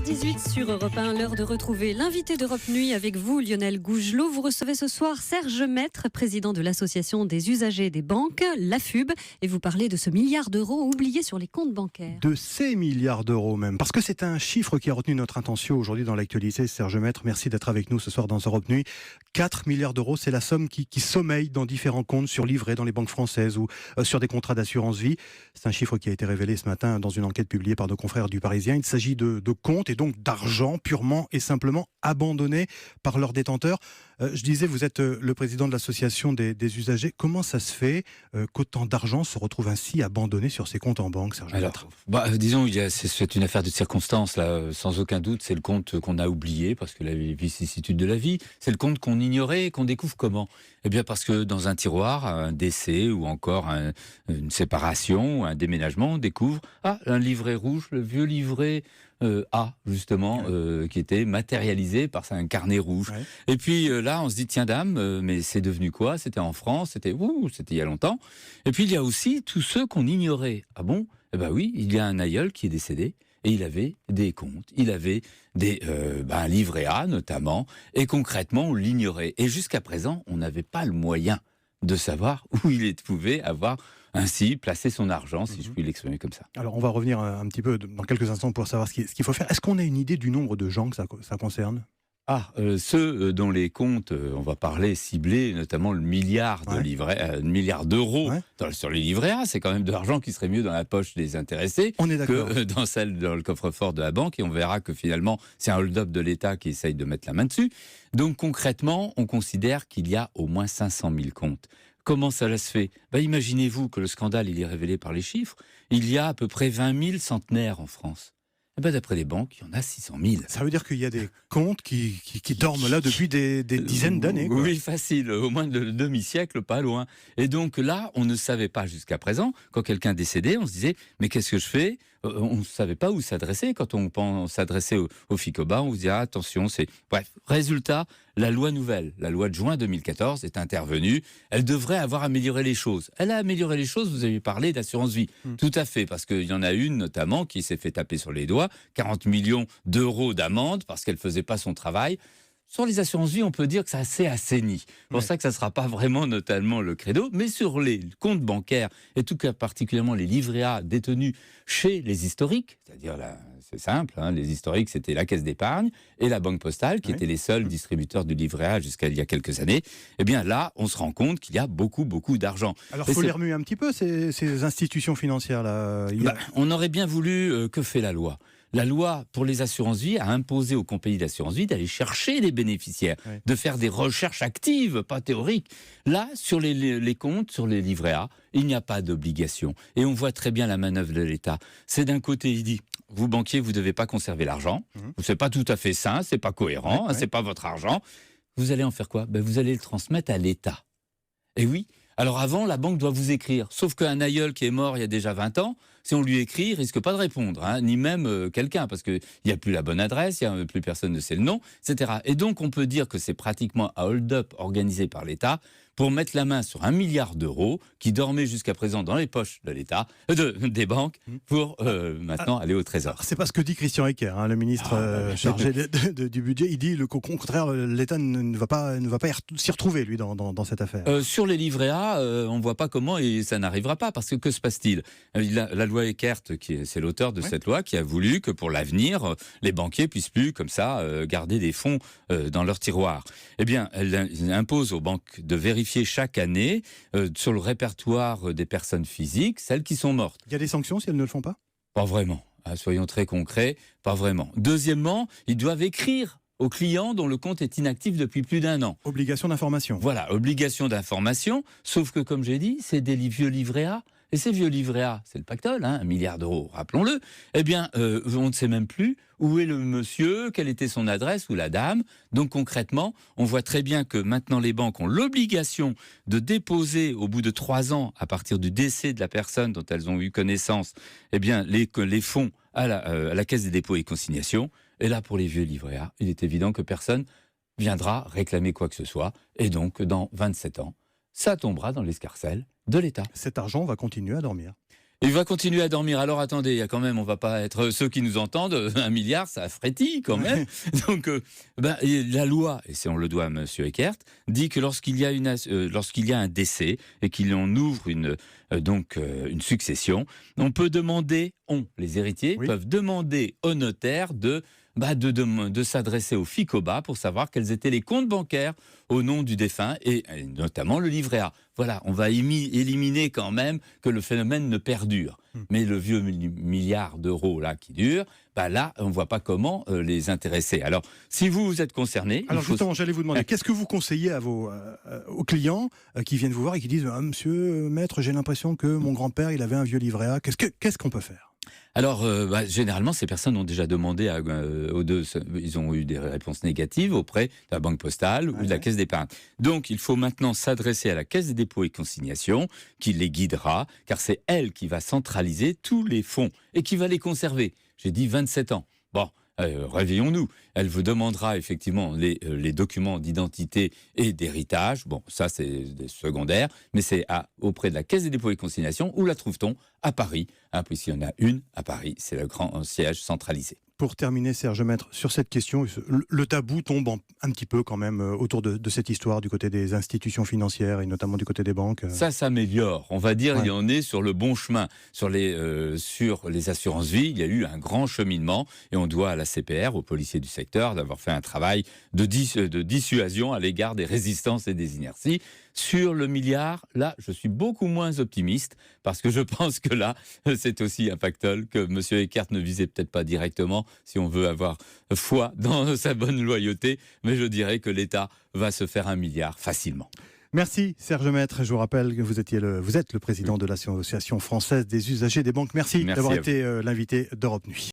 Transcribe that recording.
7h18 sur Europe 1, l'heure de retrouver l'invité d'Europe Nuit avec vous, Lionel Gougelot. Vous recevez ce soir Serge Maître, président de l'association des usagers des banques, l'AFUB, et vous parlez de ce milliard d'euros oublié sur les comptes bancaires. De ces milliards d'euros même, parce que c'est un chiffre qui a retenu notre attention aujourd'hui dans l'actualité. Serge Maître, merci d'être avec nous ce soir dans Europe Nuit. 4 milliards d'euros, c'est la somme qui sommeille dans différents comptes surlivrés dans les banques françaises ou sur des contrats d'assurance vie. C'est un chiffre qui a été révélé ce matin dans une enquête publiée par nos confrères du Parisien. Il s'agit de comptes et donc d'argent purement et simplement abandonnés par leurs détenteurs. Je disais, vous êtes le président de l'association des usagers. Comment ça se fait qu'autant d'argent se retrouve ainsi abandonné sur ces comptes en banque, Serge Maître ? Disons, c'est une affaire de circonstance, là, sans aucun doute. C'est le compte qu'on a oublié, parce que la vicissitude de la vie, c'est le compte qu'on ignorait et qu'on découvre comment ? Eh bien, parce que dans un tiroir, un décès ou encore une séparation, un déménagement, on découvre un livret rouge, le vieux livret A, justement, qui était matérialisé par un carnet rouge. Ouais. Et puis là, on se dit, tiens dame, mais c'est devenu quoi ? C'était en France, c'était il y a longtemps. Et puis il y a aussi tous ceux qu'on ignorait. Ah bon ? Eh ben oui, il y a un aïeul qui est décédé. Et il avait des comptes, il avait un livret A notamment, et concrètement on l'ignorait. Et jusqu'à présent, on n'avait pas le moyen de savoir où il pouvait avoir ainsi placé son argent, si je puis l'exprimer comme ça. Alors on va revenir un petit peu dans quelques instants pour savoir ce qu'il faut faire. Est-ce qu'on a une idée du nombre de gens que ça concerne ? Ceux dont les comptes, on va parler, ciblés, notamment le milliard milliard d'euros sur les livrets A, c'est quand même de l'argent qui serait mieux dans la poche des intéressés que dans le coffre-fort de la banque, et on verra que finalement c'est un hold-up de l'État qui essaye de mettre la main dessus. Donc concrètement, on considère qu'il y a au moins 500 000 comptes. Comment ça se fait ? Imaginez-vous que le scandale il est révélé par les chiffres, il y a à peu près 20 000 centenaires en France. D'après les banques, il y en a 600 000. Ça veut dire qu'il y a des comptes qui dorment là depuis des dizaines d'années, quoi. Oui, facile, au moins de demi-siècle, pas loin. Et donc là, on ne savait pas jusqu'à présent, quand quelqu'un décédait, on se disait, mais qu'est-ce que je fais ? On ne savait pas où s'adresser. Quand on s'adressait au FICOBA, on se disait, attention, c'est... Bref, résultat, la loi nouvelle, la loi de juin 2014 est intervenue. Elle devrait avoir amélioré les choses. Elle a amélioré les choses, vous avez parlé d'assurance vie. Tout à fait, parce qu'il y en a une notamment qui s'est fait taper sur les doigts, 40 millions d'euros d'amende parce qu'elle ne faisait pas son travail. Sur les assurances vie, on peut dire que ça s'est assaini. C'est pour ça que ça ne sera pas vraiment notamment le credo. Mais sur les comptes bancaires, et tout cas particulièrement les livrets A détenus chez les historiques, c'est-à-dire là, c'est simple, les historiques, c'était la Caisse d'épargne et la Banque Postale, qui étaient les seuls distributeurs du livret A jusqu'à il y a quelques années. Eh bien là, on se rend compte qu'il y a beaucoup, beaucoup d'argent. Alors il faut les remuer un petit peu, ces institutions financières-là. On aurait bien voulu que fait la loi. La loi pour les assurances vie a imposé aux compagnies d'assurance vie d'aller chercher les bénéficiaires, de faire des recherches actives, pas théoriques. Là, sur les comptes, sur les livrets A, il n'y a pas d'obligation. Et on voit très bien la manœuvre de l'État. C'est d'un côté, il dit, vous banquiers, vous ne devez pas conserver l'argent. C'est pas tout à fait sain, c'est pas cohérent, c'est pas votre argent. Vous allez en faire quoi ? Vous allez le transmettre à l'État. Et oui. Alors avant, la banque doit vous écrire. Sauf qu'un aïeul qui est mort il y a déjà 20 ans, si on lui écrit, il risque pas de répondre, ni même quelqu'un, parce qu'il n'y a plus la bonne adresse, il n'y a plus personne ne sait le nom, etc. Et donc on peut dire que c'est pratiquement un hold-up organisé par l'État pour mettre la main sur 1 milliard d'euros qui dormait jusqu'à présent dans les poches de l'État, des banques, pour maintenant aller au Trésor. C'est pas ce que dit Christian Eckert, le ministre chargé du budget. Il dit qu'au contraire, l'État ne va pas s'y retrouver, lui, dans cette affaire. Sur les livrets A, on ne voit pas comment et ça n'arrivera pas, parce que se passe-t-il ? La loi Eckert, c'est l'auteur de cette loi, qui a voulu que pour l'avenir, les banquiers puissent plus, comme ça, garder des fonds dans leur tiroir. Eh bien, elle impose aux banques de vérifier chaque année sur le répertoire des personnes physiques, celles qui sont mortes. Il y a des sanctions si elles ne le font pas ? Pas vraiment. Soyons très concrets, pas vraiment. Deuxièmement, ils doivent écrire aux clients dont le compte est inactif depuis plus d'1 an. Obligation d'information. Voilà, obligation d'information, sauf que, comme j'ai dit, c'est des vieux livrets A. Et ces vieux livrets A, c'est le pactole, 1 milliard d'euros, rappelons-le. Eh bien, on ne sait même plus où est le monsieur, quelle était son adresse ou la dame. Donc concrètement, on voit très bien que maintenant les banques ont l'obligation de déposer au bout de 3 ans, à partir du décès de la personne dont elles ont eu connaissance, eh bien les fonds à la Caisse des dépôts et consignations. Et là, pour les vieux livrets A, il est évident que personne viendra réclamer quoi que ce soit. Et donc, dans 27 ans, ça tombera dans l'escarcelle de l'État. Cet argent va continuer à dormir. Il va continuer à dormir. Alors attendez, il y a quand même, on va pas être ceux qui nous entendent, 1 milliard, ça frétille quand même. Donc et la loi, et c'est on le doit à M. Eckert, dit que lorsqu'il y a un décès et qu'il en ouvre une succession, on peut demander, les héritiers peuvent demander au notaire de s'adresser au FICOBA pour savoir quels étaient les comptes bancaires au nom du défunt et notamment le livret A. Voilà, on va éliminer quand même que le phénomène ne perdure. Mais le vieux milliard d'euros là qui dure, là on ne voit pas comment les intéresser. Alors, si vous êtes concerné... Alors justement, j'allais vous demander, qu'est-ce que vous conseillez à aux clients qui viennent vous voir et qui disent « Monsieur Maître, j'ai l'impression que mon grand-père, il avait un vieux livret A. » Qu'est-ce qu'on peut faire ? Alors, généralement, ces personnes ont déjà demandé aux deux, ils ont eu des réponses négatives auprès de la Banque Postale ou de la Caisse d'épargne. Donc, il faut maintenant s'adresser à la Caisse des dépôts et consignations, qui les guidera, car c'est elle qui va centraliser tous les fonds et qui va les conserver. J'ai dit 27 ans. Bon, réveillons-nous. Elle vous demandera effectivement les documents d'identité et d'héritage. Bon, ça c'est secondaire, mais c'est auprès de la Caisse des dépôts et consignations. Où la trouve-t-on ? À Paris, puisqu'il y en a une à Paris. C'est le grand siège centralisé. Pour terminer, Serge Maître, sur cette question, le tabou tombe un petit peu quand même autour de cette histoire du côté des institutions financières et notamment du côté des banques. Ça s'améliore. On va dire qu'il en est sur le bon chemin. Sur les assurances-vie, il y a eu un grand cheminement et on doit à la CPR, aux policiers du secteur, d'avoir fait un travail de dissuasion à l'égard des résistances et des inerties. Sur le milliard, là, je suis beaucoup moins optimiste parce que je pense que là, c'est aussi un pactole que M. Eckert ne visait peut-être pas directement si on veut avoir foi dans sa bonne loyauté, mais je dirais que l'État va se faire 1 milliard facilement. Merci Serge Maître. Je vous rappelle que vous êtes le président de l'Association française des usagers des banques. Merci d'avoir été l'invité d'Europe Nuit.